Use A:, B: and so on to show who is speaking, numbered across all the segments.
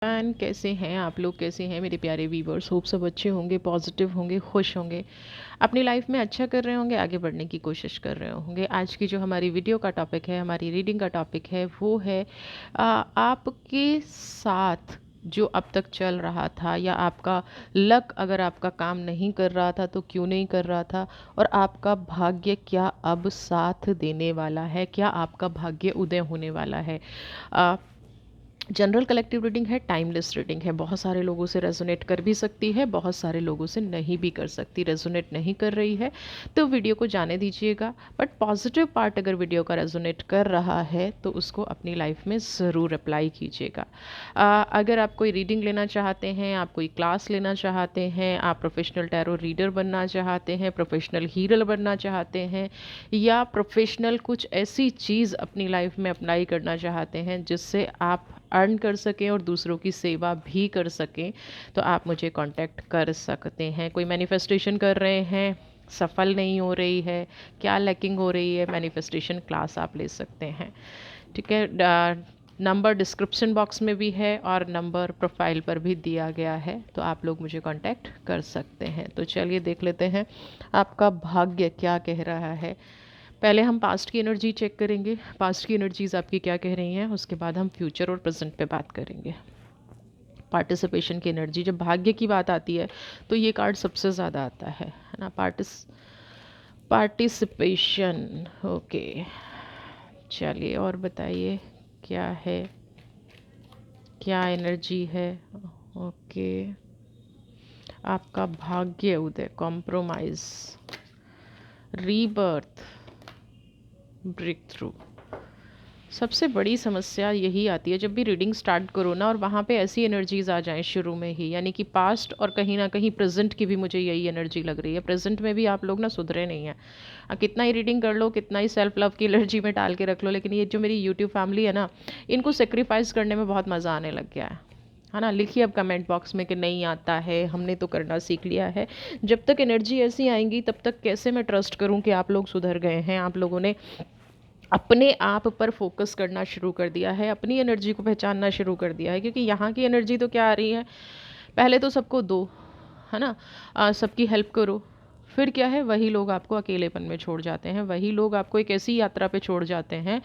A: And कैसे हैं आप लोग, कैसे हैं मेरे प्यारे व्यूवर्स। होप सब अच्छे होंगे, पॉजिटिव होंगे, खुश होंगे, अपनी लाइफ में अच्छा कर रहे होंगे, आगे बढ़ने की कोशिश कर रहे होंगे। आज की जो हमारी वीडियो का टॉपिक है, हमारी रीडिंग का टॉपिक है, वो है आपके साथ जो अब तक चल रहा था, या आपका लक अगर आपका काम नहीं कर रहा था तो क्यों नहीं कर रहा था, और आपका भाग्य क्या अब साथ देने वाला है, क्या आपका भाग्य उदय होने वाला है। जनरल कलेक्टिव रीडिंग है, टाइमलेस रीडिंग है। बहुत सारे लोगों से रेजोनेट कर भी सकती है, बहुत सारे लोगों से नहीं भी कर सकती। रेजोनेट नहीं कर रही है तो वीडियो को जाने दीजिएगा, बट पॉजिटिव पार्ट अगर वीडियो का रेजोनेट कर रहा है तो उसको अपनी लाइफ में ज़रूर अप्लाई कीजिएगा। अगर आप कोई रीडिंग लेना चाहते हैं, आप कोई क्लास लेना चाहते हैं, आप प्रोफेशनल टैरो रीडर बनना चाहते हैं, प्रोफेशनल हीलर बनना चाहते हैं, या प्रोफेशनल कुछ ऐसी चीज़ अपनी लाइफ में अप्लाई करना चाहते हैं जिससे आप अर्न कर सकें और दूसरों की सेवा भी कर सकें, तो आप मुझे कांटेक्ट कर सकते हैं। कोई मैनिफेस्टेशन कर रहे हैं, सफल नहीं हो रही है, क्या लैकिंग हो रही है, मैनिफेस्टेशन क्लास आप ले सकते हैं। ठीक है, नंबर डिस्क्रिप्शन बॉक्स में भी है और नंबर प्रोफाइल पर भी दिया गया है, तो आप लोग मुझे कांटेक्ट कर सकते हैं। तो चलिए देख लेते हैं आपका भाग्य क्या कह रहा है। पहले हम पास्ट की एनर्जी चेक करेंगे, पास्ट की एनर्जीज आपकी क्या कह रही हैं, उसके बाद हम फ्यूचर और प्रेजेंट पे बात करेंगे। पार्टिसिपेशन की एनर्जी, जब भाग्य की बात आती है तो ये कार्ड सबसे ज़्यादा आता है ना। पार्टिसिपेशन। ओके, चलिए और बताइए क्या है, क्या एनर्जी है। ओके, आपका भाग्य उदय, कॉम्प्रोमाइज, रीबर्थ, ब्रेक थ्रू। सबसे बड़ी समस्या यही आती है जब भी रीडिंग स्टार्ट करो ना, और वहाँ पे ऐसी एनर्जीज आ जाएं शुरू में ही, यानी कि पास्ट और कहीं ना कहीं प्रेजेंट की भी मुझे यही एनर्जी लग रही है। प्रेजेंट में भी आप लोग ना सुधरे नहीं हैं। कितना ही रीडिंग कर लो, कितना ही सेल्फ लव की एनर्जी में डाल के रख लो, लेकिन ये जो मेरी यूट्यूब फैमिली है ना, इनको सेक्रीफाइस करने में बहुत मज़ा आने लग गया है ना। लिखिए अब कमेंट बॉक्स में कि नहीं आता है, हमने तो करना सीख लिया है। जब तक एनर्जी ऐसी आएंगी तब तक कैसे मैं ट्रस्ट करूं कि आप लोग सुधर गए हैं। आप लोगों ने अपने आप पर फोकस करना शुरू कर दिया है, अपनी एनर्जी को पहचानना शुरू कर दिया है, क्योंकि यहाँ की एनर्जी तो क्या आ रही है, पहले तो सबको दो, है ना, सबकी हेल्प करो, फिर क्या है, वही लोग आपको अकेलेपन में छोड़ जाते हैं, वही लोग आपको एक ऐसी यात्रा पे छोड़ जाते हैं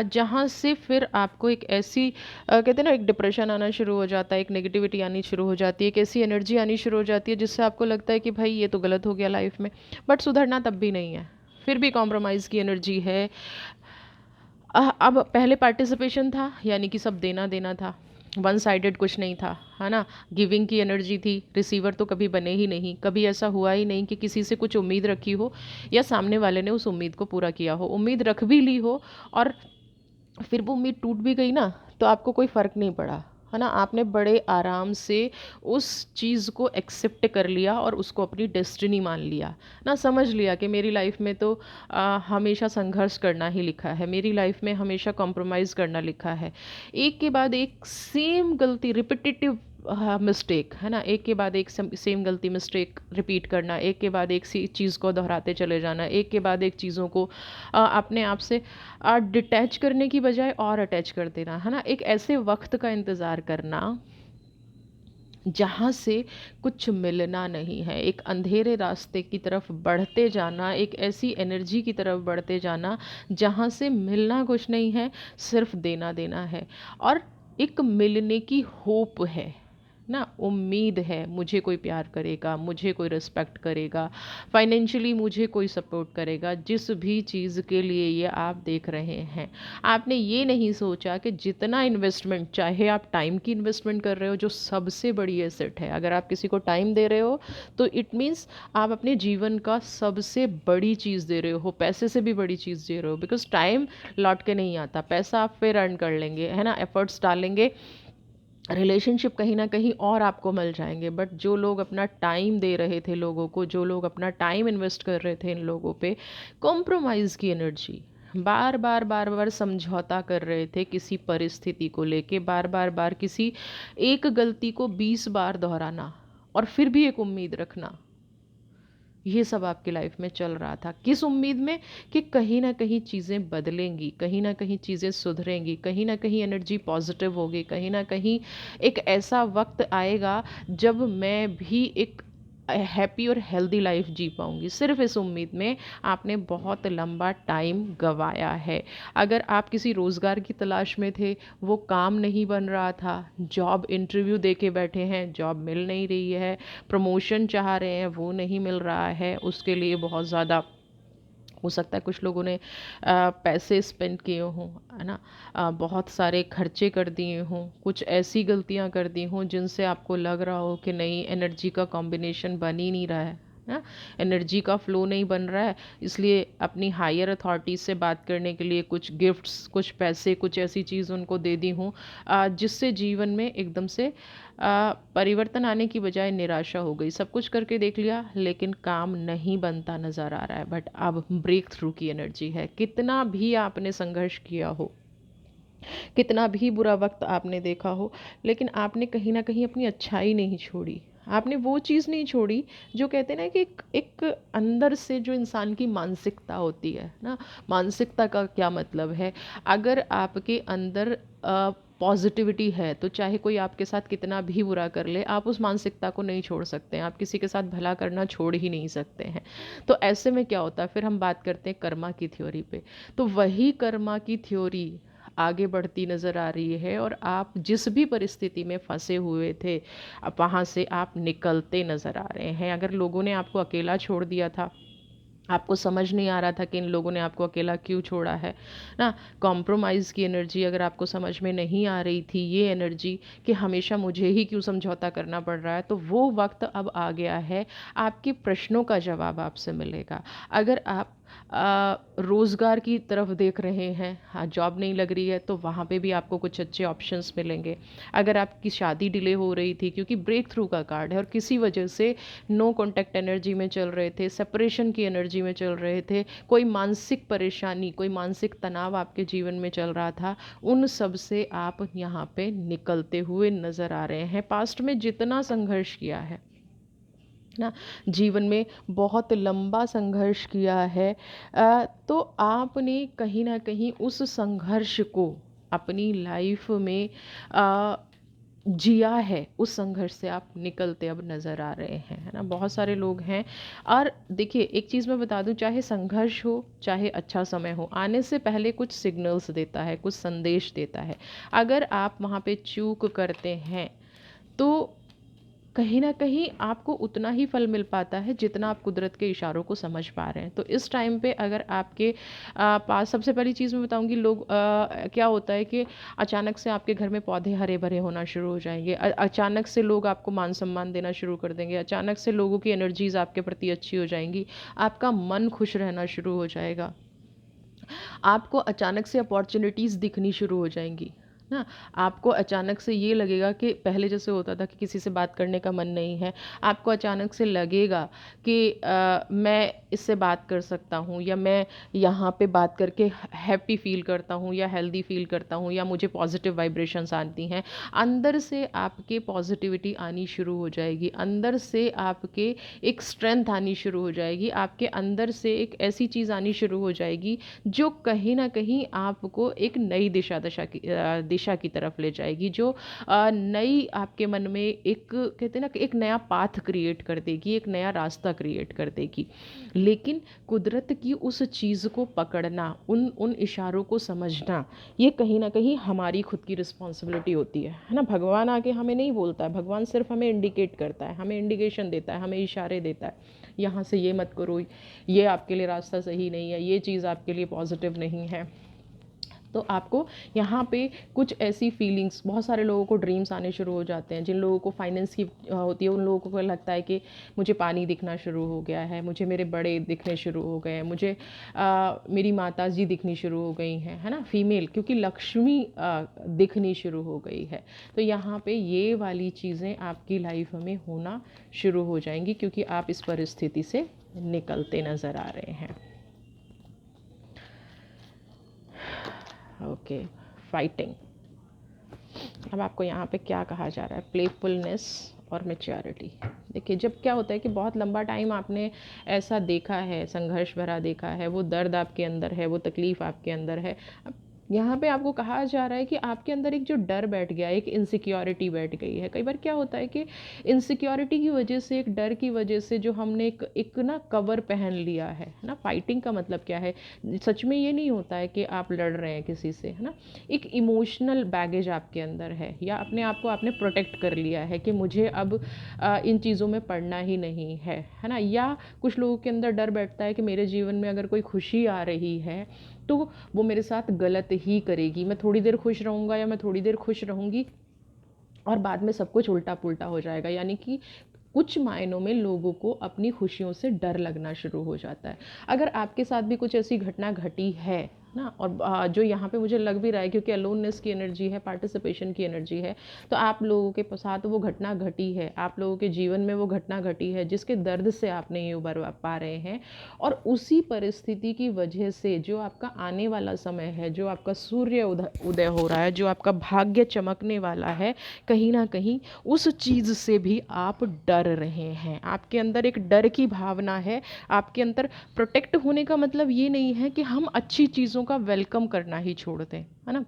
A: जहाँ से फिर आपको एक ऐसी कहते हैं ना, एक डिप्रेशन आना शुरू हो जाता है, एक नेगेटिविटी आनी शुरू हो जाती है, एक ऐसी एनर्जी आनी शुरू हो जाती है जिससे आपको लगता है कि भाई ये तो गलत हो गया लाइफ में, बट सुधरना तब भी नहीं है, फिर भी कॉम्प्रोमाइज़ की एनर्जी है। अब पहले पार्टिसिपेशन था, यानी कि सब देना देना था, वन साइडेड कुछ नहीं था, है ना। गिविंग की एनर्जी थी, रिसीवर तो कभी बने ही नहीं, कभी ऐसा हुआ ही नहीं कि किसी से कुछ उम्मीद रखी हो या सामने वाले ने उस उम्मीद को पूरा किया हो। उम्मीद रख भी ली हो और फिर वो उम्मीद टूट भी गई ना, तो आपको कोई फ़र्क नहीं पड़ा, है ना। आपने बड़े आराम से उस चीज़ को एक्सेप्ट कर लिया और उसको अपनी डेस्टिनी मान लिया ना, समझ लिया कि मेरी लाइफ में तो हमेशा संघर्ष करना ही लिखा है, मेरी लाइफ में हमेशा कॉम्प्रोमाइज़ करना लिखा है। एक के बाद एक सेम गलती, रिपीटेटिव मिस्टेक, है ना, एक के बाद एक सेम गलती, मिस्टेक रिपीट करना, एक के बाद एक सी चीज़ को दोहराते चले जाना, एक के बाद एक चीज़ों को अपने आप से डिटैच करने की बजाय और अटैच कर देना, है ना। एक ऐसे वक्त का इंतज़ार करना जहाँ से कुछ मिलना नहीं है, एक अंधेरे रास्ते की तरफ बढ़ते जाना, एक ऐसी एनर्जी की तरफ बढ़ते जाना जहाँ से मिलना कुछ नहीं है, सिर्फ देना देना है, और एक मिलने की होप है ना, उम्मीद है, मुझे कोई प्यार करेगा, मुझे कोई रिस्पेक्ट करेगा, फाइनेंशियली मुझे कोई सपोर्ट करेगा, जिस भी चीज़ के लिए ये आप देख रहे हैं। आपने ये नहीं सोचा कि जितना इन्वेस्टमेंट, चाहे आप टाइम की इन्वेस्टमेंट कर रहे हो, जो सबसे बड़ी एसेट है, अगर आप किसी को टाइम दे रहे हो तो इट मीन्स आप अपने जीवन का सबसे बड़ी चीज़ दे रहे हो, पैसे से भी बड़ी चीज़ दे रहे हो, बिकॉज टाइम लौट के नहीं आता, पैसा आप फिर अर्न कर लेंगे, है ना, एफर्ट्स डालेंगे, रिलेशनशिप कहीं ना कहीं और आपको मिल जाएंगे, बट जो लोग अपना टाइम दे रहे थे लोगों को, जो लोग अपना टाइम इन्वेस्ट कर रहे थे इन लोगों पे, कॉम्प्रोमाइज़ की एनर्जी, बार बार बार बार समझौता कर रहे थे किसी परिस्थिति को लेके, बार बार बार किसी एक गलती को 20 बार दोहराना और फिर भी एक उम्मीद रखना, ये सब आपकी लाइफ में चल रहा था, किस उम्मीद में कि कहीं ना कहीं चीज़ें बदलेंगी, कहीं ना कहीं चीज़ें सुधरेंगी, कहीं ना कहीं एनर्जी पॉजिटिव होगी, कहीं ना कहीं एक ऐसा वक्त आएगा जब मैं भी एक हैप्पी और हेल्दी लाइफ जी पाऊंगी। सिर्फ इस उम्मीद में आपने बहुत लंबा टाइम गवाया है। अगर आप किसी रोज़गार की तलाश में थे, वो काम नहीं बन रहा था, जॉब इंटरव्यू दे के बैठे हैं, जॉब मिल नहीं रही है, प्रमोशन चाह रहे हैं, वो नहीं मिल रहा है, उसके लिए बहुत ज़्यादा हो सकता है कुछ लोगों ने पैसे स्पेंड किए हों, है ना, बहुत सारे खर्चे कर दिए हों, कुछ ऐसी गलतियां कर दी हों जिनसे आपको लग रहा हो कि नहीं, एनर्जी का कॉम्बिनेशन बन ही नहीं रहा है ना, एनर्जी का फ्लो नहीं बन रहा है। इसलिए अपनी हायर अथॉरिटीज़ से बात करने के लिए कुछ गिफ्ट्स, कुछ पैसे, कुछ ऐसी चीज़ उनको दे दी हूँ जिससे जीवन में एकदम से परिवर्तन आने की बजाय निराशा हो गई। सब कुछ करके देख लिया लेकिन काम नहीं बनता नज़र आ रहा है। बट अब ब्रेक थ्रू की एनर्जी है। कितना भी आपने संघर्ष किया हो, कितना भी बुरा वक्त आपने देखा हो, लेकिन आपने कहीं ना कहीं अपनी अच्छाई नहीं छोड़ी। आपने वो चीज़ नहीं छोड़ी जो कहते हैं ना कि एक अंदर से जो इंसान की मानसिकता होती है ना। मानसिकता का क्या मतलब है? अगर आपके अंदर पॉजिटिविटी है तो चाहे कोई आपके साथ कितना भी बुरा कर ले, आप उस मानसिकता को नहीं छोड़ सकते हैं। आप किसी के साथ भला करना छोड़ ही नहीं सकते हैं। तो ऐसे में क्या होता है, फिर हम बात करते हैं कर्मा की थ्योरी पे। तो वही कर्मा की थ्योरी आगे बढ़ती नज़र आ रही है और आप जिस भी परिस्थिति में फंसे हुए थे, अब वहाँ से आप निकलते नज़र आ रहे हैं। अगर लोगों ने आपको अकेला छोड़ दिया था, आपको समझ नहीं आ रहा था कि इन लोगों ने आपको अकेला क्यों छोड़ा है ना, कॉम्प्रोमाइज़ की एनर्जी अगर आपको समझ में नहीं आ रही थी, ये एनर्जी कि हमेशा मुझे ही क्यों समझौता करना पड़ रहा है, तो वो वक्त अब आ गया है। आपके प्रश्नों का जवाब आपसे मिलेगा। अगर आप रोज़गार की तरफ देख रहे हैं, हाँ, जॉब नहीं लग रही है, तो वहाँ पे भी आपको कुछ अच्छे ऑप्शंस मिलेंगे। अगर आपकी शादी डिले हो रही थी क्योंकि ब्रेक थ्रू का कार्ड है और किसी वजह से नो कॉन्टैक्ट एनर्जी में चल रहे थे, सेपरेशन की एनर्जी में चल रहे थे, कोई मानसिक परेशानी, कोई मानसिक तनाव आपके जीवन में चल रहा था, उन सब से आप यहाँ पे निकलते हुए नज़र आ रहे हैं। पास्ट में जितना संघर्ष किया है ना, जीवन में बहुत लंबा संघर्ष किया है, तो आपने कहीं ना कहीं उस संघर्ष को अपनी लाइफ में जिया है। उस संघर्ष से आप निकलते अब नज़र आ रहे हैं, है ना। बहुत सारे लोग हैं। और देखिए, एक चीज़ मैं बता दूं, चाहे संघर्ष हो, चाहे अच्छा समय हो, आने से पहले कुछ सिग्नल्स देता है, कुछ संदेश देता है। अगर आप वहाँ पे चूक करते हैं तो कहीं ना कहीं आपको उतना ही फल मिल पाता है जितना आप कुदरत के इशारों को समझ पा रहे हैं। तो इस टाइम पे अगर आपके पास, सबसे पहली चीज़ मैं बताऊंगी, लोग क्या होता है कि अचानक से आपके घर में पौधे हरे भरे होना शुरू हो जाएंगे, अचानक से लोग आपको मान सम्मान देना शुरू कर देंगे, अचानक से लोगों की एनर्जीज आपके प्रति अच्छी हो जाएंगी, आपका मन खुश रहना शुरू हो जाएगा, आपको अचानक से अपॉर्चुनिटीज़ दिखनी शुरू हो जाएंगी ना। आपको अचानक से ये लगेगा कि पहले जैसे होता था कि किसी से बात करने का मन नहीं है, आपको अचानक से लगेगा कि मैं इससे बात कर सकता हूँ, या मैं यहाँ पे बात करके हैप्पी फील करता हूँ, या हेल्दी फील करता हूँ, या मुझे पॉजिटिव वाइब्रेशंस आती हैं। अंदर से आपके पॉजिटिविटी आनी शुरू हो जाएगी, अंदर से आपके एक स्ट्रेंथ आनी शुरू हो जाएगी, आपके अंदर से एक ऐसी चीज़ आनी शुरू हो जाएगी जो कहीं ना कहीं आपको एक नई दिशा की तरफ ले जाएगी, जो नई आपके मन में एक, कहते हैं ना कि एक नया पाथ क्रिएट कर देगी, एक नया रास्ता क्रिएट कर देगी। लेकिन कुदरत की उस चीज़ को पकड़ना, उन उन इशारों को समझना, ये कहीं ना कहीं हमारी खुद की रिस्पॉन्सिबिलिटी होती है ना। भगवान आके हमें नहीं बोलता है, भगवान सिर्फ हमें इंडिकेट करता है, हमें इंडिकेशन देता है, हमें इशारे देता है, यहाँ से ये मत करो, ये आपके लिए रास्ता सही नहीं है, ये चीज़ आपके लिए पॉजिटिव नहीं है। तो आपको यहाँ पे कुछ ऐसी फीलिंग्स, बहुत सारे लोगों को ड्रीम्स आने शुरू हो जाते हैं। जिन लोगों को फाइनेंस की होती है, उन लोगों को लगता है कि मुझे पानी दिखना शुरू हो गया है, मुझे मेरे बड़े दिखने शुरू हो गए हैं, मुझे मेरी माता जी दिखनी शुरू हो गई हैं, है ना, फीमेल, क्योंकि लक्ष्मी दिखनी शुरू हो गई है। तो यहाँ पे ये वाली चीज़ें आपकी लाइफ में होना शुरू हो जाएंगी क्योंकि आप इस परिस्थिति से निकलते नज़र आ रहे हैं। Okay, fighting. अब आपको यहाँ पे क्या कहा जा रहा है? प्लेफुलनेस और मैच्योरिटी। देखिए जब क्या होता है कि बहुत लंबा टाइम आपने ऐसा देखा है, संघर्ष भरा देखा है, वो दर्द आपके अंदर है, वो तकलीफ़ आपके अंदर है। अब यहाँ पे आपको कहा जा रहा है कि आपके अंदर एक जो डर बैठ गया है, एक इनसिक्योरिटी बैठ गई है। कई बार क्या होता है कि इनसिक्योरिटी की वजह से, एक डर की वजह से जो हमने एक ना कवर पहन लिया है ना। फाइटिंग का मतलब क्या है, सच में ये नहीं होता है कि आप लड़ रहे हैं किसी से, है ना। एक इमोशनल बैगेज आपके अंदर है, या अपने आप को आपने प्रोटेक्ट कर लिया है कि मुझे अब इन चीज़ों में पड़ना ही नहीं है ना। या कुछ लोगों के अंदर डर बैठता है कि मेरे जीवन में अगर कोई खुशी आ रही है तो वो मेरे साथ गलत ही करेगी। मैं थोड़ी देर खुश रहूँगा या मैं थोड़ी देर खुश रहूँगी और बाद में सब कुछ उल्टा पुल्टा हो जाएगा। यानी कि कुछ मायनों में लोगों को अपनी खुशियों से डर लगना शुरू हो जाता है। अगर आपके साथ भी कुछ ऐसी घटना घटी है ना, और जो यहाँ पे मुझे लग भी रहा है क्योंकि अलोननेस की एनर्जी है, पार्टिसिपेशन की एनर्जी है, तो आप लोगों के साथ वो घटना घटी है, आप लोगों के जीवन में वो घटना घटी है जिसके दर्द से आप नहीं उबर पा रहे हैं। और उसी परिस्थिति की वजह से जो आपका आने वाला समय है, जो आपका सूर्य उदय हो रहा है, जो आपका भाग्य चमकने वाला है, कहीं ना कहीं उस चीज़ से भी आप डर रहे हैं। आपके अंदर एक डर की भावना है। आपके अंदर प्रोटेक्ट होने का मतलब ये नहीं है कि हम अच्छी चीज़ों का वेलकम करना ही छोड़ दें, है ना।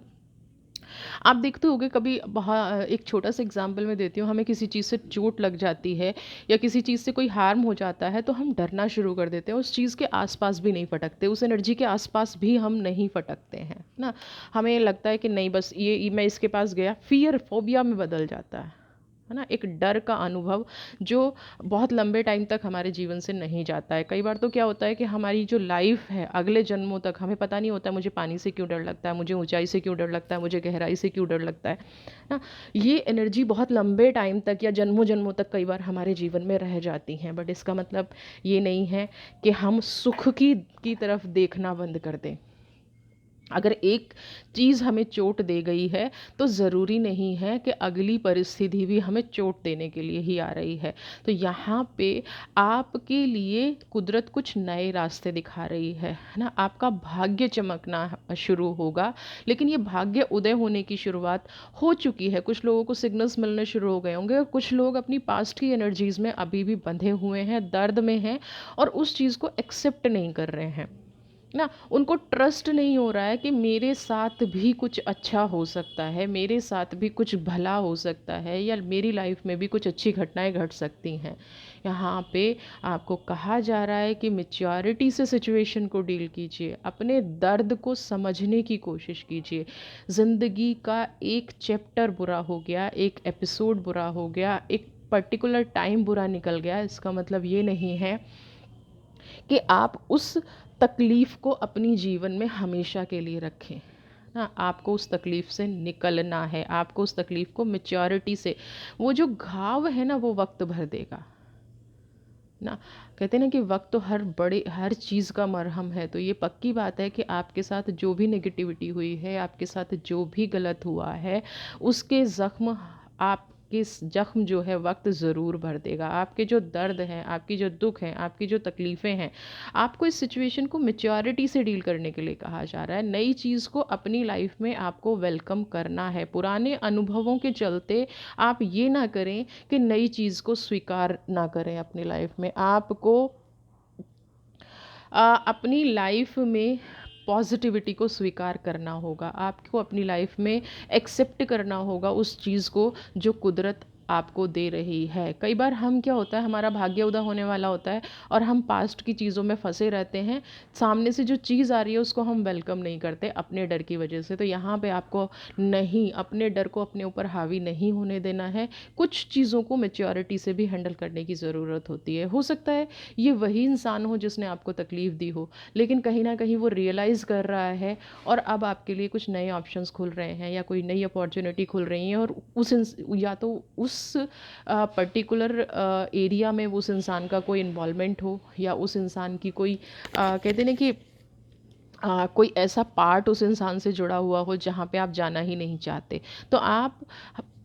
A: आप देखते होंगे कभी, एक छोटा सा एग्जांपल मैं देती हूँ, हमें किसी चीज़ से चोट लग जाती है या किसी चीज़ से कोई हार्म हो जाता है तो हम डरना शुरू कर देते हैं, उस चीज़ के आसपास भी नहीं फटकते, उस एनर्जी के आसपास भी हम नहीं फटकते हैं ना। हमें लगता है कि नहीं, बस ये मैं इसके पास गया, फियर फोबिया में बदल जाता है ना। एक डर का अनुभव जो बहुत लंबे टाइम तक हमारे जीवन से नहीं जाता है। कई बार तो क्या होता है कि हमारी जो लाइफ है अगले जन्मों तक हमें पता नहीं होता है, मुझे पानी से क्यों डर लगता है, मुझे ऊंचाई से क्यों डर लगता है, मुझे गहराई से क्यों डर लगता है ना। ये एनर्जी बहुत लंबे टाइम तक या जन्मों जन्मों तक कई बार हमारे जीवन में रह जाती हैं। बट इसका मतलब ये नहीं है कि हम सुख की तरफ देखना बंद कर दें। अगर एक चीज़ हमें चोट दे गई है तो ज़रूरी नहीं है कि अगली परिस्थिति भी हमें चोट देने के लिए ही आ रही है। तो यहाँ पे आपके लिए कुदरत कुछ नए रास्ते दिखा रही है ना। आपका भाग्य चमकना शुरू होगा, लेकिन ये भाग्य उदय होने की शुरुआत हो चुकी है। कुछ लोगों को सिग्नल्स मिलने शुरू हो गए होंगे और कुछ लोग अपनी पास्ट की एनर्जीज़ में अभी भी बंधे हुए हैं, दर्द में हैं और उस चीज़ को एक्सेप्ट नहीं कर रहे हैं ना। उनको ट्रस्ट नहीं हो रहा है कि मेरे साथ भी कुछ अच्छा हो सकता है, मेरे साथ भी कुछ भला हो सकता है, या मेरी लाइफ में भी कुछ अच्छी घटनाएं घट सकती हैं। यहाँ पे आपको कहा जा रहा है कि मैच्योरिटी से सिचुएशन को डील कीजिए, अपने दर्द को समझने की कोशिश कीजिए। ज़िंदगी का एक चैप्टर बुरा हो गया, एक एपिसोड बुरा हो गया, एक पर्टिकुलर टाइम बुरा निकल गया, इसका मतलब ये नहीं है कि आप उस तकलीफ़ को अपनी जीवन में हमेशा के लिए रखें ना। आपको उस तकलीफ़ से निकलना है, आपको उस तकलीफ़ को मैच्योरिटी से, वो जो घाव है ना वो वक्त भर देगा ना। कहते हैं ना कि वक्त तो हर चीज़ का मरहम है। तो ये पक्की बात है कि आपके साथ जो भी नेगेटिविटी हुई है, आपके साथ जो भी गलत हुआ है, उसके ज़ख्म, आपके जख्म जो है वक्त ज़रूर भर देगा। आपके जो दर्द हैं, आपकी जो दुख हैं, आपकी जो तकलीफ़ें हैं, आपको इस सिचुएशन को मैच्योरिटी से डील करने के लिए कहा जा रहा है। नई चीज़ को अपनी लाइफ में आपको वेलकम करना है। पुराने अनुभवों के चलते आप ये ना करें कि नई चीज़ को स्वीकार ना करें अपनी लाइफ में। आपको अपनी लाइफ में पॉजिटिविटी को स्वीकार करना होगा। आपको अपनी लाइफ में एक्सेप्ट करना होगा उस चीज़ को जो कुदरत आपको दे रही है। कई बार हम क्या होता है, हमारा भाग्य उदय होने वाला होता है और हम पास्ट की चीज़ों में फंसे रहते हैं। सामने से जो चीज़ आ रही है उसको हम वेलकम नहीं करते अपने डर की वजह से। तो यहाँ पे आपको नहीं, अपने डर को अपने ऊपर हावी नहीं होने देना है। कुछ चीज़ों को मैच्योरिटी से भी हैंडल करने की ज़रूरत होती है। हो सकता है ये वही इंसान हो जिसने आपको तकलीफ़ दी हो, लेकिन कहीं ना कहीं वो रियलाइज़ कर रहा है और अब आपके लिए कुछ नए ऑप्शंस खुल रहे हैं या कोई नई अपॉर्चुनिटी खुल रही है। और या तो उस पर्टिकुलर एरिया में उस इंसान का कोई इन्वॉल्वमेंट हो, या उस इंसान की कोई कहते हैं ना कि कोई ऐसा पार्ट उस इंसान से जुड़ा हुआ हो जहाँ पे आप जाना ही नहीं चाहते। तो आप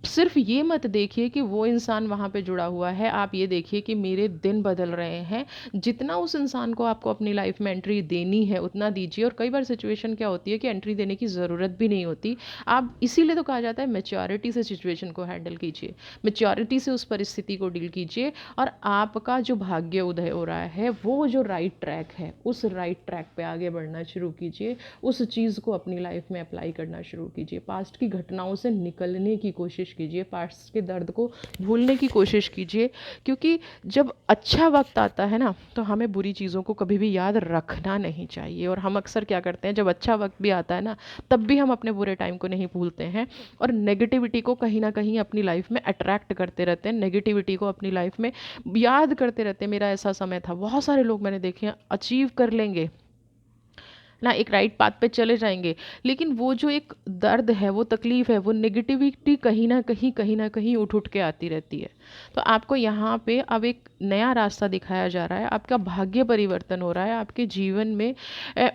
A: सिर्फ ये मत देखिए कि वो इंसान वहाँ पे जुड़ा हुआ है, आप ये देखिए कि मेरे दिन बदल रहे हैं। जितना उस इंसान को आपको अपनी लाइफ में एंट्री देनी है उतना दीजिए। और कई बार सिचुएशन क्या होती है कि एंट्री देने की ज़रूरत भी नहीं होती। आप इसीलिए तो कहा जाता है मैच्योरिटी से सिचुएशन को हैंडल कीजिए, मैच्योरिटी से उस परिस्थिति को डील कीजिए, और आपका जो भाग्य उदय हो रहा है वो जो राइट ट्रैक है उस राइट ट्रैक पे आगे बढ़ना शुरू कीजिए। उस चीज़ को अपनी लाइफ में अप्लाई करना शुरू कीजिए। पास्ट की घटनाओं से निकलने की कोशिश कीजिए, पास्ट के दर्द को भूलने की कोशिश कीजिए। क्योंकि जब अच्छा वक्त आता है ना तो हमें बुरी चीज़ों को कभी भी याद रखना नहीं चाहिए। और हम अक्सर क्या करते हैं, जब अच्छा वक्त भी आता है ना तब भी हम अपने बुरे टाइम को नहीं भूलते हैं और नेगेटिविटी को कहीं ना कहीं अपनी लाइफ में अट्रैक्ट करते रहते हैं, नेगेटिविटी को अपनी लाइफ में याद करते रहते हैं। मेरा ऐसा समय था, बहुत सारे लोग मैंने देखे हैं अचीव कर लेंगे ना, एक राइट पाथ पे चले जाएंगे, लेकिन वो जो एक दर्द है, वो तकलीफ़ है, वो नेगेटिविटी कहीं ना कहीं उठ उठ के आती रहती है। तो आपको यहाँ पे अब एक नया रास्ता दिखाया जा रहा है, आपका भाग्य परिवर्तन हो रहा है, आपके जीवन में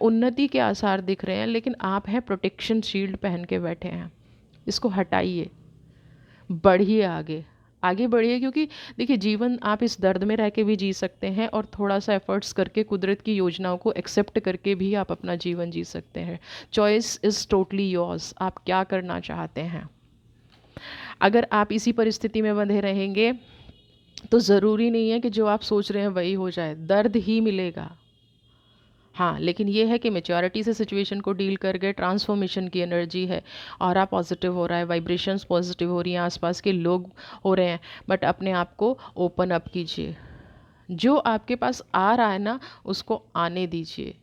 A: उन्नति के आसार दिख रहे हैं, लेकिन आप हैं प्रोटेक्शन शील्ड पहन के बैठे हैं। इसको हटाइए, बढ़िए आगे, आगे बढ़िए। क्योंकि देखिए, जीवन आप इस दर्द में रह के भी जी सकते हैं और थोड़ा सा एफर्ट्स करके कुदरत की योजनाओं को एक्सेप्ट करके भी आप अपना जीवन जी सकते हैं। चॉइस इज़ टोटली योर्स, आप क्या करना चाहते हैं। अगर आप इसी परिस्थिति में बंधे रहेंगे तो ज़रूरी नहीं है कि जो आप सोच रहे हैं वही हो जाए, दर्द ही मिलेगा। हाँ, लेकिन ये है कि मैच्योरिटी से सिचुएशन को डील कर गए, ट्रांसफॉर्मेशन की एनर्जी है, ऑरा पॉजिटिव हो रहा है, वाइब्रेशंस पॉजिटिव हो रही हैं, आसपास के लोग हो रहे हैं। बट अपने आप को ओपन अप कीजिए, जो आपके पास आ रहा है ना उसको आने दीजिए।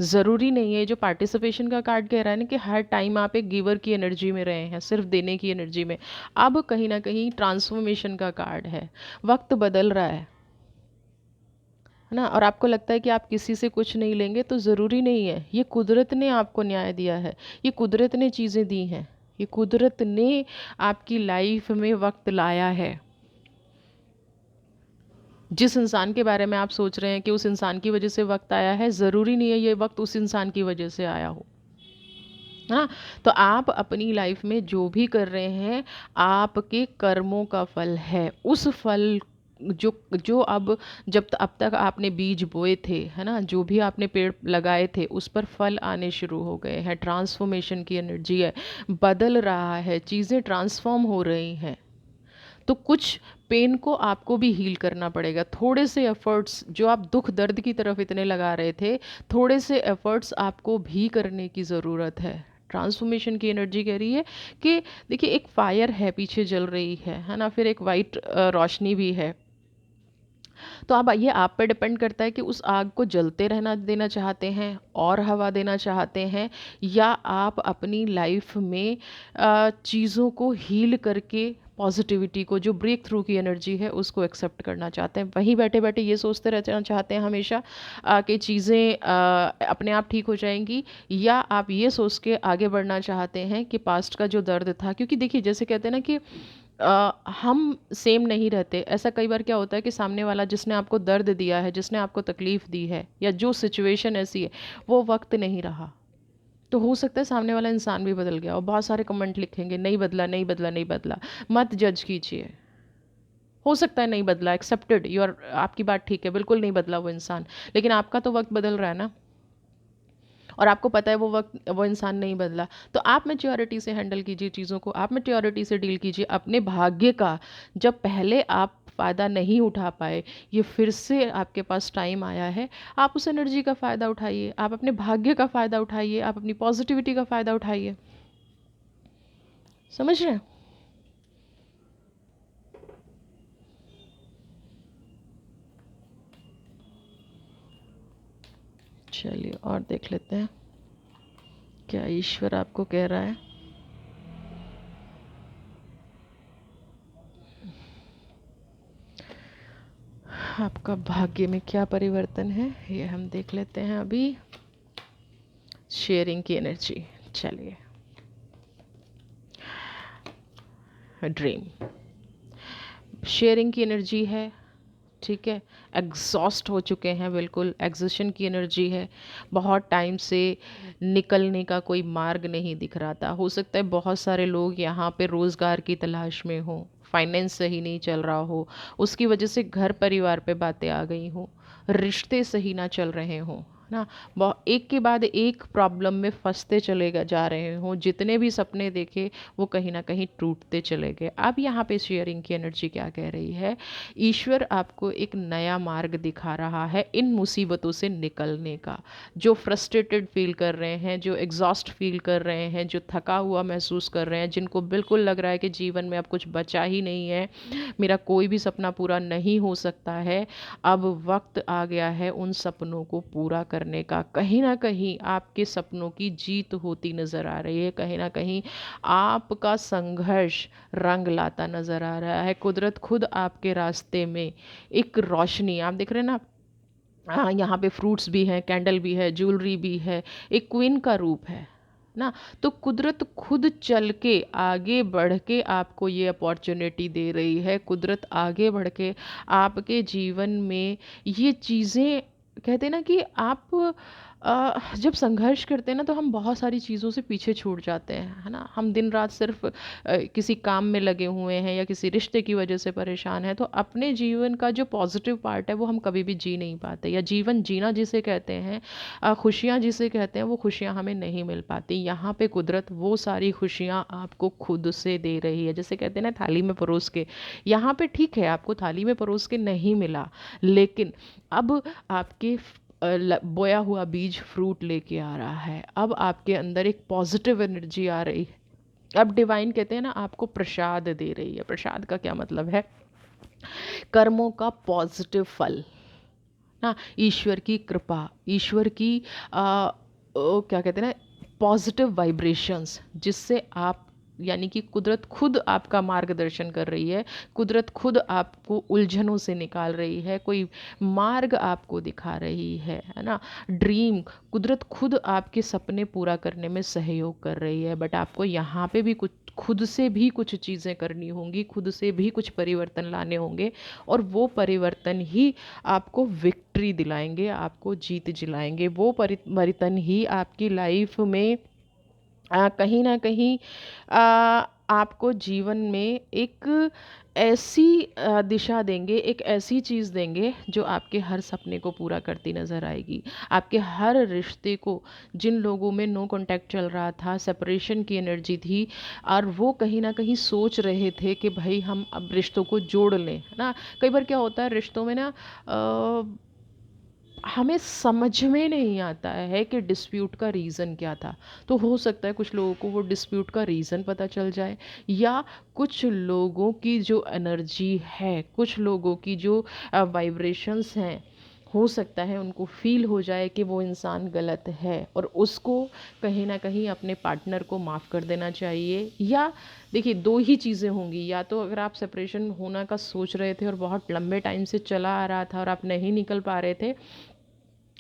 A: ज़रूरी नहीं है, जो पार्टिसिपेशन का कार्ड कह रहा है ना कि हर टाइम आप एक गिवर की एनर्जी में रहे हैं, सिर्फ देने की एनर्जी में। अब कहीं ना कहीं ट्रांसफॉर्मेशन का कार्ड है, वक्त बदल रहा है ना। और आपको लगता है कि आप किसी से कुछ नहीं लेंगे, तो ज़रूरी नहीं है, ये कुदरत ने आपको न्याय दिया है, ये कुदरत ने चीज़ें दी हैं, ये कुदरत ने आपकी लाइफ में वक्त लाया है। जिस इंसान के बारे में आप सोच रहे हैं कि उस इंसान की वजह से वक्त आया है, ज़रूरी नहीं है ये वक्त उस इंसान की वजह से आया हो। हाँ, तो आप अपनी लाइफ में जो भी कर रहे हैं आपके कर्मों का फल है। उस फल जो जो अब तक आपने बीज बोए थे, है ना, जो भी आपने पेड़ लगाए थे उस पर फल आने शुरू हो गए हैं। ट्रांसफॉर्मेशन की एनर्जी है, बदल रहा है, चीज़ें ट्रांसफॉर्म हो रही हैं। तो कुछ पेन को आपको भी हील करना पड़ेगा। थोड़े से एफर्ट्स जो आप दुख दर्द की तरफ इतने लगा रहे थे, थोड़े से एफर्ट्स आपको भी करने की ज़रूरत है। ट्रांसफॉर्मेशन की एनर्जी कह रही है कि देखिए, एक फायर है पीछे जल रही है ना, फिर एक वाइट रोशनी भी है। तो अब ये आप पे डिपेंड करता है कि उस आग को जलते रहना देना चाहते हैं और हवा देना चाहते हैं, या आप अपनी लाइफ में चीज़ों को हील करके पॉजिटिविटी को, जो ब्रेक थ्रू की एनर्जी है, उसको एक्सेप्ट करना चाहते हैं। वहीं बैठे बैठे ये सोचते रहना चाहते हैं हमेशा कि चीज़ें अपने आप ठीक हो जाएंगी, या आप ये सोच के आगे बढ़ना चाहते हैं कि पास्ट का जो दर्द था। क्योंकि देखिए, जैसे कहते हैं ना कि हम सेम नहीं रहते। ऐसा कई बार क्या होता है कि सामने वाला जिसने आपको दर्द दिया है, जिसने आपको तकलीफ़ दी है, या जो सिचुएशन ऐसी है, वो वक्त नहीं रहा। तो हो सकता है सामने वाला इंसान भी बदल गया और बहुत सारे कमेंट लिखेंगे, नहीं बदला, नहीं बदला, नहीं बदला। मत जज कीजिए, हो सकता है नहीं बदला, एक्सेप्टेड, आपकी बात ठीक है, बिल्कुल नहीं बदला वो इंसान, लेकिन आपका तो वक्त बदल रहा है ना, और आपको पता है वो वक्त वो इंसान नहीं बदला। तो आप मैच्योरिटी से हैंडल कीजिए चीज़ों को, आप मैच्योरिटी से डील कीजिए अपने भाग्य का। जब पहले आप फ़ायदा नहीं उठा पाए, ये फिर से आपके पास टाइम आया है, आप उस एनर्जी का फ़ायदा उठाइए, आप अपने भाग्य का फ़ायदा उठाइए, आप अपनी पॉजिटिविटी का फ़ायदा उठाइए। समझ रहे हैं? चलिए और देख लेते हैं क्या ईश्वर आपको कह रहा है। आपका भाग्य में क्या परिवर्तन है ये हम देख लेते हैं अभी। शेयरिंग की एनर्जी, चलिए। ड्रीम शेयरिंग की एनर्जी है, ठीक है, एग्जॉस्ट हो चुके हैं, बिल्कुल एग्जॉशन की एनर्जी है, बहुत टाइम से निकलने का कोई मार्ग नहीं दिख रहा था। हो सकता है बहुत सारे लोग यहाँ पे रोज़गार की तलाश में हो, फाइनेंस सही नहीं चल रहा हो, उसकी वजह से घर परिवार पे बातें आ गई हों, रिश्ते सही ना चल रहे हों ना, एक के बाद एक प्रॉब्लम में फंसते जा रहे हों, जितने भी सपने देखे वो कहीं ना कहीं टूटते चले गए। अब यहाँ पे शेयरिंग की एनर्जी क्या कह रही है, ईश्वर आपको एक नया मार्ग दिखा रहा है इन मुसीबतों से निकलने का। जो फ्रस्ट्रेटेड फील कर रहे हैं, जो एग्जॉस्ट फील कर रहे हैं, जो थका हुआ महसूस कर रहे हैं, जिनको बिल्कुल लग रहा है कि जीवन में अब कुछ बचा ही नहीं है, मेरा कोई भी सपना पूरा नहीं हो सकता है, अब वक्त आ गया है उन सपनों को पूरा करने का। कहीं ना कहीं आपके सपनों की जीत होती नज़र आ रही है, कहीं ना कहीं आपका संघर्ष रंग लाता नज़र आ रहा है। कुदरत खुद आपके रास्ते में एक रोशनी, आप देख रहे हैं ना, हाँ, यहाँ पे फ्रूट्स भी हैं, कैंडल भी है, ज्वेलरी भी है, एक क्वीन का रूप है ना। तो कुदरत खुद चल के आगे बढ़ के आपको ये अपॉर्चुनिटी दे रही है। कुदरत आगे बढ़ के आपके जीवन में ये चीज़ें, कहते हैं ना कि आप जब संघर्ष करते हैं ना तो हम बहुत सारी चीज़ों से पीछे छूट जाते हैं, है ना। हम दिन रात सिर्फ किसी काम में लगे हुए हैं या किसी रिश्ते की वजह से परेशान हैं, तो अपने जीवन का जो पॉजिटिव पार्ट है वो हम कभी भी जी नहीं पाते, या जीवन जीना जिसे कहते हैं, खुशियाँ जिसे कहते हैं, वो खुशियाँ हमें नहीं मिल पाती। यहाँ पे कुदरत वो सारी खुशियाँ आपको खुद से दे रही है, जैसे कहते हैं ना थाली में परोस के। यहाँ पे ठीक है, आपको थाली में परोस के नहीं मिला, लेकिन अब आपके बोया हुआ बीज फ्रूट लेके आ रहा है। अब आपके अंदर एक पॉजिटिव एनर्जी आ रही है। अब डिवाइन कहते हैं ना आपको प्रसाद दे रही है। प्रसाद का क्या मतलब है, कर्मों का पॉजिटिव फल ना, ईश्वर की कृपा, ईश्वर की क्या कहते हैं ना, पॉजिटिव वाइब्रेशंस, जिससे आप, यानी कि कुदरत खुद आपका मार्गदर्शन कर रही है, कुदरत खुद आपको उलझनों से निकाल रही है, कोई मार्ग आपको दिखा रही है ना। ड्रीम, कुदरत खुद आपके सपने पूरा करने में सहयोग कर रही है, बट आपको यहाँ पे भी कुछ खुद से भी कुछ चीज़ें करनी होंगी, खुद से भी कुछ परिवर्तन लाने होंगे, और वो परिवर्तन ही आपको विक्ट्री दिलाएंगे, आपको जीत जिलाएंगे। वो परिवर्तन ही आपकी लाइफ में कहीं ना कहीं आपको जीवन में एक ऐसी दिशा देंगे, एक ऐसी चीज़ देंगे जो आपके हर सपने को पूरा करती नज़र आएगी। आपके हर रिश्ते को, जिन लोगों में नो कांटेक्ट चल रहा था, सेपरेशन की एनर्जी थी, और वो कहीं ना कहीं सोच रहे थे कि भाई हम अब रिश्तों को जोड़ लें, है ना। कई बार क्या होता है रिश्तों में ना, हमें समझ में नहीं आता है कि डिस्प्यूट का रीज़न क्या था। तो हो सकता है कुछ लोगों को वो डिस्प्यूट का रीज़न पता चल जाए, या कुछ लोगों की जो एनर्जी है, कुछ लोगों की जो वाइब्रेशंस हैं, हो सकता है उनको फील हो जाए कि वो इंसान गलत है, और उसको कहीं ना कहीं अपने पार्टनर को माफ़ कर देना चाहिए। या देखिए, दो ही चीज़ें होंगी, या तो अगर आप सेपरेशन होना का सोच रहे थे और बहुत लंबे टाइम से चला आ रहा था और आप नहीं निकल पा रहे थे,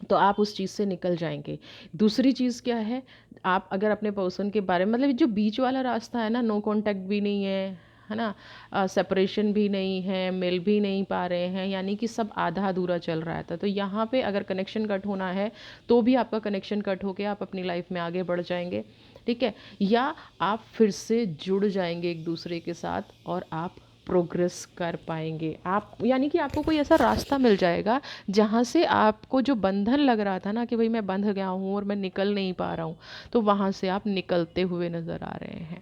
A: तो आप उस चीज़ से निकल जाएंगे। दूसरी चीज़ क्या है, आप अगर अपने पर्सन के बारे में, मतलब जो बीच वाला रास्ता है ना, नो कांटेक्ट भी नहीं है ना, सेपरेशन भी नहीं है, मिल भी नहीं पा रहे हैं, यानी कि सब आधा अधूरा चल रहा था, तो यहाँ पे अगर कनेक्शन कट होना है तो भी आपका कनेक्शन कट होके आप अपनी लाइफ में आगे बढ़ जाएंगे, ठीक है। या आप फिर से जुड़ जाएंगे एक दूसरे के साथ, और आप प्रोग्रेस कर पाएंगे। आप, यानी कि आपको कोई ऐसा रास्ता मिल जाएगा जहाँ से आपको जो बंधन लग रहा था ना कि भाई मैं बंध गया हूँ और मैं निकल नहीं पा रहा हूँ, तो वहाँ से आप निकलते हुए नज़र आ रहे हैं,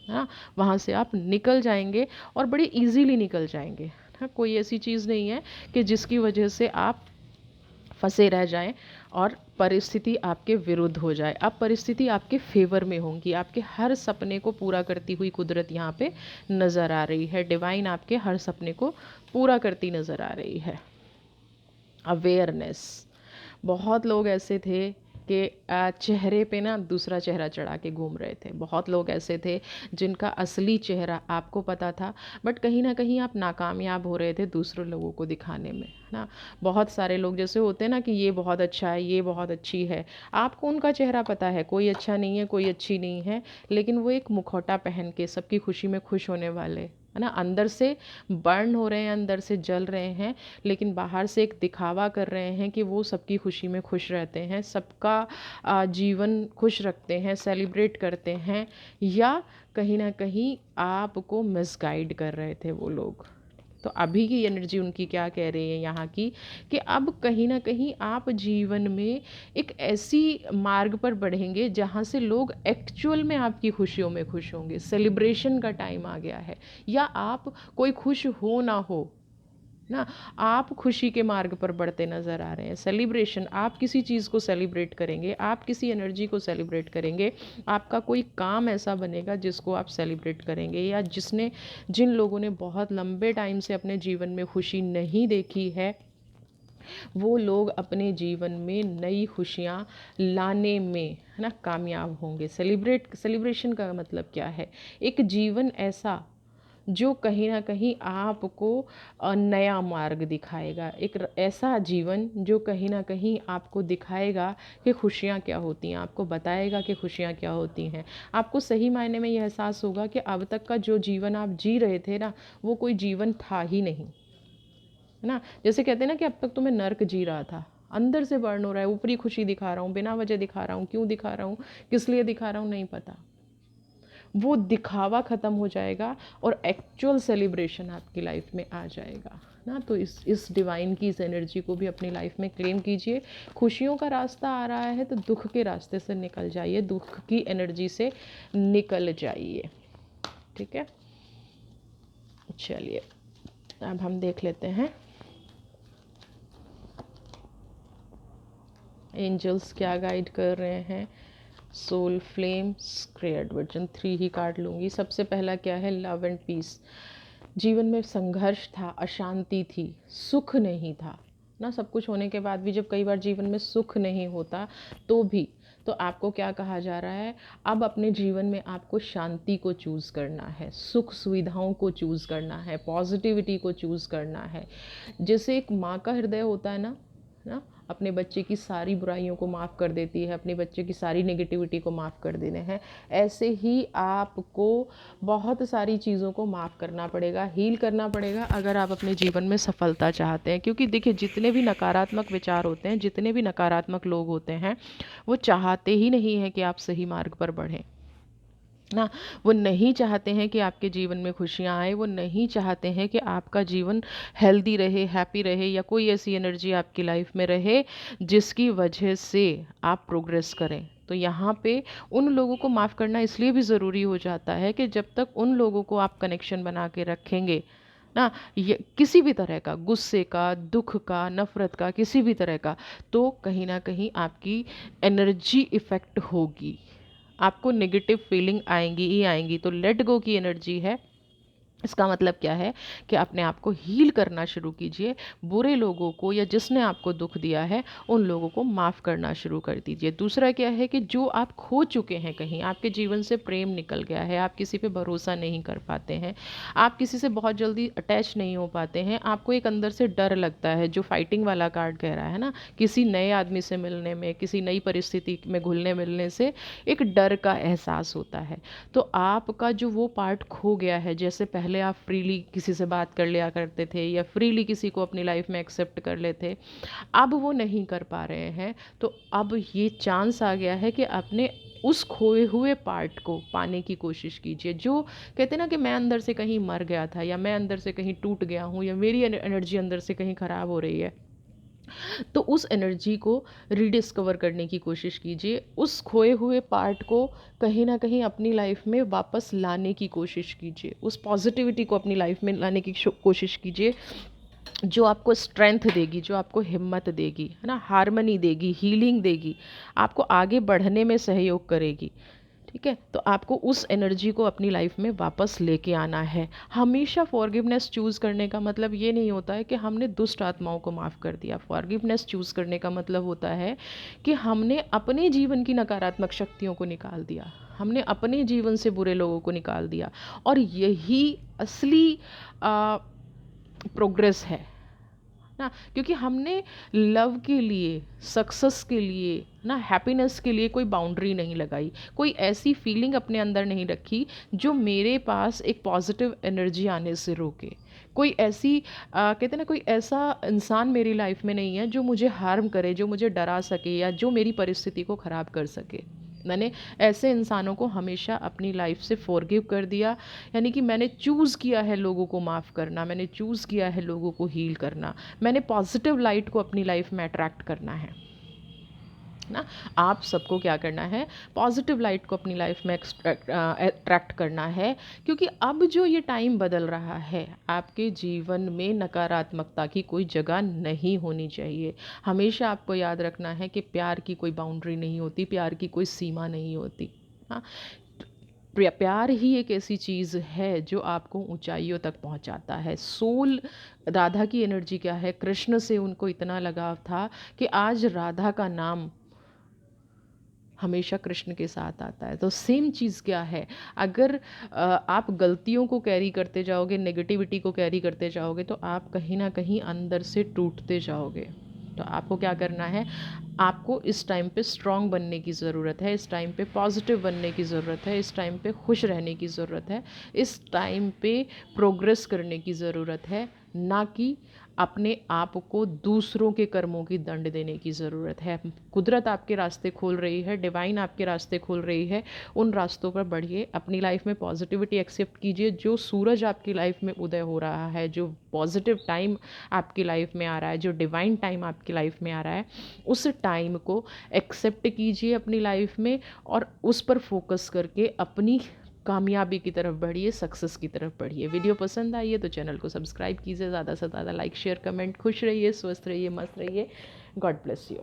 A: हाँ। वहाँ से आप निकल जाएंगे, और बड़ी इजीली निकल जाएंगे, हाँ। कोई ऐसी चीज़ नहीं है कि जिसकी वजह से आप फंसे रह जाएं और परिस्थिति आपके विरुद्ध हो जाए। अब परिस्थिति आपके फेवर में होंगी, आपके हर सपने को पूरा करती हुई कुदरत यहाँ पे नज़र आ रही है। डिवाइन आपके हर सपने को पूरा करती नज़र आ रही है। अवेयरनेस, बहुत लोग ऐसे थे कि चेहरे पे ना दूसरा चेहरा चढ़ा के घूम रहे थे। बहुत लोग ऐसे थे जिनका असली चेहरा आपको पता था, बट कहीं ना कहीं आप नाकामयाब हो रहे थे दूसरों लोगों को दिखाने में, है ना। बहुत सारे लोग जैसे होते हैं ना कि ये बहुत अच्छा है, ये बहुत अच्छी है, आपको उनका चेहरा पता है, कोई अच्छा नहीं है, कोई अच्छी नहीं है, लेकिन वो एक मुखौटा पहन के सबकी खुशी में खुश होने वाले, है ना। अंदर से बर्न हो रहे हैं, अंदर से जल रहे हैं, लेकिन बाहर से एक दिखावा कर रहे हैं कि वो सबकी खुशी में खुश रहते हैं, सबका जीवन खुश रखते हैं, सेलिब्रेट करते हैं, या कहीं ना कहीं आपको मिसगाइड कर रहे थे वो लोग। तो अभी की एनर्जी उनकी क्या कह रही है यहाँ की, कि अब कहीं ना कहीं आप जीवन में एक ऐसी मार्ग पर बढ़ेंगे जहाँ से लोग एक्चुअल में आपकी खुशियों में खुश होंगे। सेलिब्रेशन का टाइम आ गया है, या आप कोई खुश हो ना हो ना, आप खुशी के मार्ग पर बढ़ते नज़र आ रहे हैं। सेलिब्रेशन, आप किसी चीज़ को सेलिब्रेट करेंगे, आप किसी एनर्जी को सेलिब्रेट करेंगे, आपका कोई काम ऐसा बनेगा जिसको आप सेलिब्रेट करेंगे, या जिन लोगों ने बहुत लंबे टाइम से अपने जीवन में खुशी नहीं देखी है, वो लोग अपने जीवन में नई खुशियाँ लाने में, है ना, कामयाब होंगे। सेलिब्रेशन का मतलब क्या है? एक जीवन ऐसा जो कहीं ना कहीं आपको नया मार्ग दिखाएगा, एक ऐसा जीवन जो कहीं ना कहीं आपको दिखाएगा कि खुशियाँ क्या होती हैं, आपको बताएगा कि खुशियाँ क्या होती हैं। आपको सही मायने में ये एहसास होगा कि अब तक का जो जीवन आप जी रहे थे ना, वो कोई जीवन था ही नहीं, है ना। जैसे कहते हैं ना कि अब तक तो मैं नर्क जी रहा था, अंदर से बर्न हो रहा है, ऊपरी खुशी दिखा रहा हूँ, बिना वजह दिखा रहा हूँ, क्यों दिखा रहा हूँ, किस लिए दिखा रहा हूँ, नहीं पता। वो दिखावा ख़त्म हो जाएगा और एक्चुअल सेलिब्रेशन आपकी लाइफ में आ जाएगा ना। तो इस डिवाइन की इस एनर्जी को भी अपनी लाइफ में क्लेम कीजिए। खुशियों का रास्ता आ रहा है तो दुख के रास्ते से निकल जाइए, दुख की एनर्जी से निकल जाइए, ठीक है। चलिए अब हम देख लेते हैं एंजल्स क्या गाइड कर रहे हैं। सोल फ्लेम स्क्वेयर्ड वर्जन 3 ही कार्ड लूँगी। सबसे पहला क्या है? Love and peace. जीवन में संघर्ष था, अशांति थी, सुख नहीं था ना। सब कुछ होने के बाद भी जब कई बार जीवन में सुख नहीं होता तो आपको क्या कहा जा रहा है? अब अपने जीवन में आपको शांति को चूज़ करना है, सुख सुविधाओं को चूज़ करना है, पॉजिटिविटी को चूज़ करना है। जैसे एक माँ का हृदय होता है ना, अपने बच्चे की सारी बुराइयों को माफ़ कर देती है, अपने बच्चे की सारी नेगेटिविटी को माफ़ कर देने हैं। ऐसे ही आपको बहुत सारी चीज़ों को माफ़ करना पड़ेगा, हील करना पड़ेगा, अगर आप अपने जीवन में सफलता चाहते हैं। क्योंकि देखिए, जितने भी नकारात्मक विचार होते हैं, जितने भी नकारात्मक लोग होते हैं, वो चाहते ही नहीं हैं कि आप सही मार्ग पर बढ़ें ना। वो नहीं चाहते हैं कि आपके जीवन में खुशियाँ आए, वो नहीं चाहते हैं कि आपका जीवन हेल्दी रहे, हैप्पी रहे, या कोई ऐसी एनर्जी आपकी लाइफ में रहे जिसकी वजह से आप प्रोग्रेस करें। तो यहाँ पे उन लोगों को माफ़ करना इसलिए भी ज़रूरी हो जाता है कि जब तक उन लोगों को आप कनेक्शन बना के रखेंगे ना, ये किसी भी तरह का, गुस्से का, दुख का, नफ़रत का, किसी भी तरह का, तो कहीं ना कहीं आपकी एनर्जी इफ़ेक्ट होगी, आपको नेगेटिव फीलिंग आएंगी ही आएंगी। तो लेट गो की एनर्जी है। इसका मतलब क्या है कि अपने आप को हील करना शुरू कीजिए। बुरे लोगों को या जिसने आपको दुख दिया है उन लोगों को माफ़ करना शुरू कर दीजिए। दूसरा क्या है कि जो आप खो चुके हैं, कहीं आपके जीवन से प्रेम निकल गया है, आप किसी पे भरोसा नहीं कर पाते हैं, आप किसी से बहुत जल्दी अटैच नहीं हो पाते हैं, आपको एक अंदर से डर लगता है, जो फाइटिंग वाला कार्ड कह रहा है ना, किसी नए आदमी से मिलने में, किसी नई परिस्थिति में घुलने मिलने से एक डर का एहसास होता है। तो आपका जो वो पार्ट खो गया है, जैसे पहले आप फ्रीली किसी से बात कर लिया करते थे या फ्रीली किसी को अपनी लाइफ में एक्सेप्ट कर लेते, अब वो नहीं कर पा रहे हैं। तो अब ये चांस आ गया है कि अपने उस खोए हुए पार्ट को पाने की कोशिश कीजिए। जो कहते हैं ना कि मैं अंदर से कहीं मर गया था, या मैं अंदर से कहीं टूट गया हूँ, या मेरी एनर्जी अंदर से कहीं ख़राब हो रही है, तो उस एनर्जी को रीडिस्कवर करने की कोशिश कीजिए। उस खोए हुए पार्ट को कहीं ना कहीं अपनी लाइफ में वापस लाने की कोशिश कीजिए। उस पॉजिटिविटी को अपनी लाइफ में लाने की कोशिश कीजिए, जो आपको स्ट्रेंथ देगी, जो आपको हिम्मत देगी, है ना, हार्मनी देगी, हीलिंग देगी, आपको आगे बढ़ने में सहयोग करेगी। ठीक है, तो आपको उस एनर्जी को अपनी लाइफ में वापस लेके आना है। हमेशा फॉरगिवनेस चूज़ करने का मतलब ये नहीं होता है कि हमने दुष्ट आत्माओं को माफ़ कर दिया। फॉरगिवनेस चूज़ करने का मतलब होता है कि हमने अपने जीवन की नकारात्मक शक्तियों को निकाल दिया, हमने अपने जीवन से बुरे लोगों को निकाल दिया, और यही असली प्रोग्रेस है। ना, क्योंकि हमने लव के लिए, सक्सेस के लिए, ना हैप्पीनेस के लिए कोई बाउंड्री नहीं लगाई, कोई ऐसी फीलिंग अपने अंदर नहीं रखी जो मेरे पास एक पॉजिटिव एनर्जी आने से रोके। कोई ऐसी कहते हैं ना, कोई ऐसा इंसान मेरी लाइफ में नहीं है जो मुझे हार्म करे, जो मुझे डरा सके या जो मेरी परिस्थिति को ख़राब कर सके। मैंने ऐसे इंसानों को हमेशा अपनी लाइफ से फॉरगिव कर दिया। यानी कि मैंने चूज़ किया है लोगों को माफ़ करना, मैंने चूज़ किया है लोगों को हील करना, मैंने पॉजिटिव लाइट को अपनी लाइफ में अट्रैक्ट करना है ना। आप सबको क्या करना है, पॉजिटिव लाइट को अपनी लाइफ में अट्रैक्ट करना है, क्योंकि अब जो ये टाइम बदल रहा है, आपके जीवन में नकारात्मकता की कोई जगह नहीं होनी चाहिए। हमेशा आपको याद रखना है कि प्यार की कोई बाउंड्री नहीं होती, प्यार की कोई सीमा नहीं होती। हाँ, प्यार ही एक ऐसी चीज़ है जो आपको ऊंचाइयों तक पहुंचाता है। सोल, राधा की एनर्जी क्या है, कृष्ण से उनको इतना लगाव था कि आज राधा का नाम हमेशा कृष्ण के साथ आता है। तो सेम चीज़ क्या है, अगर आप गलतियों को कैरी करते जाओगे, नेगेटिविटी को कैरी करते जाओगे, तो आप कहीं ना कहीं अंदर से टूटते जाओगे। तो आपको क्या करना है, आपको इस टाइम पे स्ट्रांग बनने की ज़रूरत है, इस टाइम पे पॉजिटिव बनने की ज़रूरत है, इस टाइम पे खुश रहने की ज़रूरत है, इस टाइम पे प्रोग्रेस करने की ज़रूरत है, ना कि अपने आप को दूसरों के कर्मों की दंड देने की ज़रूरत है। कुदरत आपके रास्ते खोल रही है, डिवाइन आपके रास्ते खोल रही है, उन रास्तों पर बढ़िए, अपनी लाइफ में पॉजिटिविटी एक्सेप्ट कीजिए। जो सूरज आपकी लाइफ में उदय हो रहा है, जो पॉजिटिव टाइम आपकी लाइफ में आ रहा है, जो डिवाइन टाइम आपकी लाइफ में आ रहा है, उस टाइम को एक्सेप्ट कीजिए अपनी लाइफ में, और उस पर फोकस करके अपनी कामयाबी की तरफ बढ़िए, सक्सेस की तरफ बढ़िए। वीडियो पसंद आई है तो चैनल को सब्सक्राइब कीजिए, ज़्यादा से ज़्यादा लाइक शेयर कमेंट। खुश रहिए, स्वस्थ रहिए, मस्त रहिए। God bless you.